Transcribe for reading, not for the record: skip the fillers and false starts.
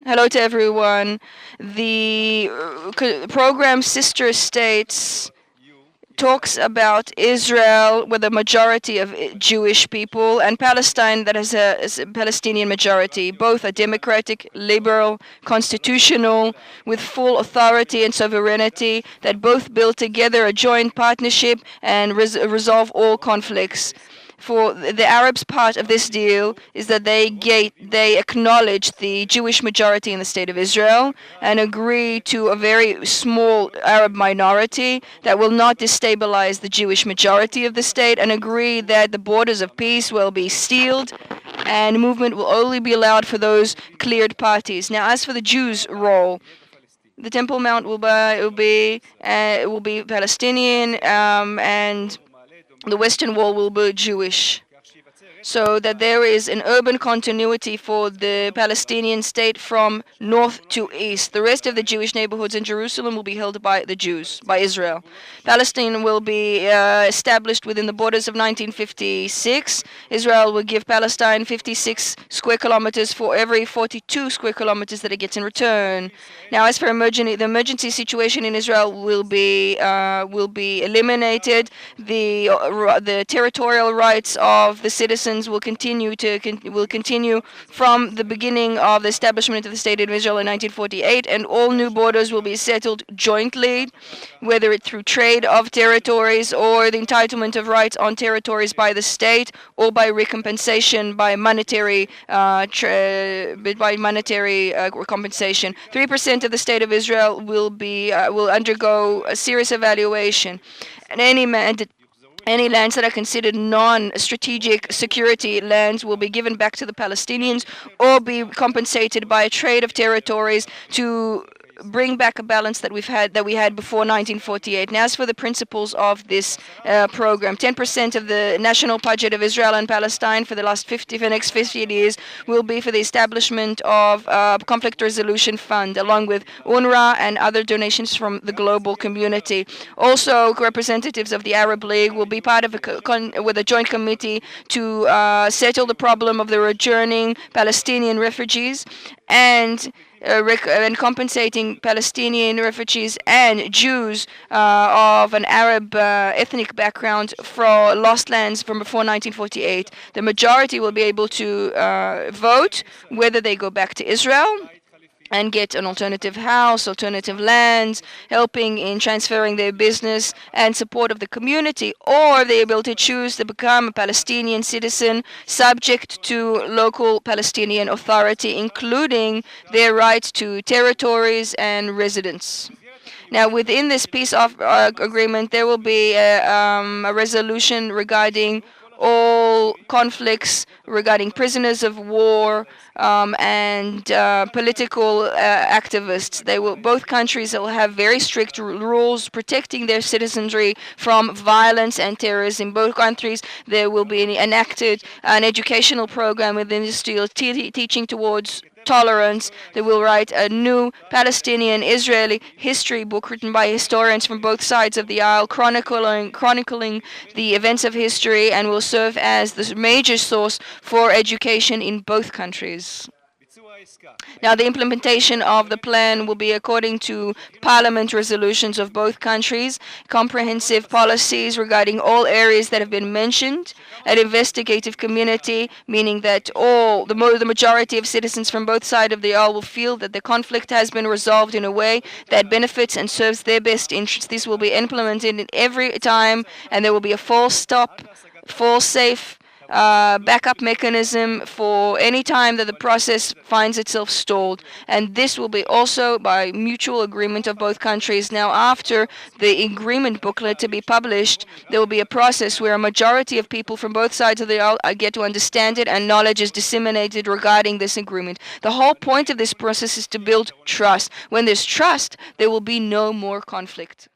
Hello to everyone. The program Sister States talks about Israel with a majority of Jewish people and Palestine that has a Palestinian majority. Both are democratic, liberal, constitutional, with full authority and sovereignty that both build together a joint partnership and resolve all conflicts. For the Arabs, part of this deal is that they acknowledge the Jewish majority in the state of Israel and agree to a very small Arab minority that will not destabilize the Jewish majority of the state, and agree that the borders of peace will be sealed and movement will only be allowed for those cleared parties. Now, as for the Jews' role, the Temple Mount will be Palestinian, and the Western Wall will be Jewish, so that there is an urban continuity for the Palestinian state from north to east. The rest of the Jewish neighborhoods in Jerusalem will be held by the Jews, by Israel. Palestine will be established within the borders of 1956. Israel will give Palestine 56 square kilometers for every 42 square kilometers that it gets in return. Now, as for the emergency situation in Israel will be eliminated. The territorial rights of the citizens will continue from the beginning of the establishment of the state of Israel in 1948, and all new borders will be settled jointly, whether it's through trade of territories or the entitlement of rights on territories by the state, or by recompensation by monetary compensation. 3% of the state of Israel will undergo a serious evaluation, and any lands that are considered non-strategic security lands will be given back to the Palestinians or be compensated by a trade of territories to bring back a balance that we had before 1948. Now, as for the principles of this program, 10% of the national budget of Israel and Palestine for the next 50 years will be for the establishment of a conflict resolution fund, along with UNRWA and other donations from the global community. Also, representatives of the Arab League will be part of with a joint committee to settle the problem of the returning Palestinian refugees and compensating Palestinian refugees and Jews of an Arab ethnic background for lost lands from before 1948. The majority will be able to vote whether they go back to Israel and get an alternative house, alternative lands, helping in transferring their business and support of the community, or they're able to choose to become a Palestinian citizen subject to local Palestinian authority, including their rights to territories and residence. Now, within this peace agreement, there will be a resolution regarding all conflicts, regarding prisoners of war and political activists. Both countries will have very strict rules protecting their citizenry from violence and terrorism. In both countries, there will be enacted an educational program within this deal teaching towards tolerance. They will write a new Palestinian-Israeli history book written by historians from both sides of the aisle, chronicling the events of history, and will serve as the major source for education in both countries. Now, the implementation of the plan will be according to parliament resolutions of both countries, comprehensive policies regarding all areas that have been mentioned, an investigative community, meaning that the majority of citizens from both sides of the aisle will feel that the conflict has been resolved in a way that benefits and serves their best interests. This will be implemented in every time, and there will be a full safe backup mechanism for any time that the process finds itself stalled, and this will be also by mutual agreement of both countries. Now, after the agreement booklet to be published, there will be a process where a majority of people from both sides of the aisle get to understand it, and knowledge is disseminated regarding this agreement. The whole point of this process is to build trust. When there's trust, there will be no more conflict.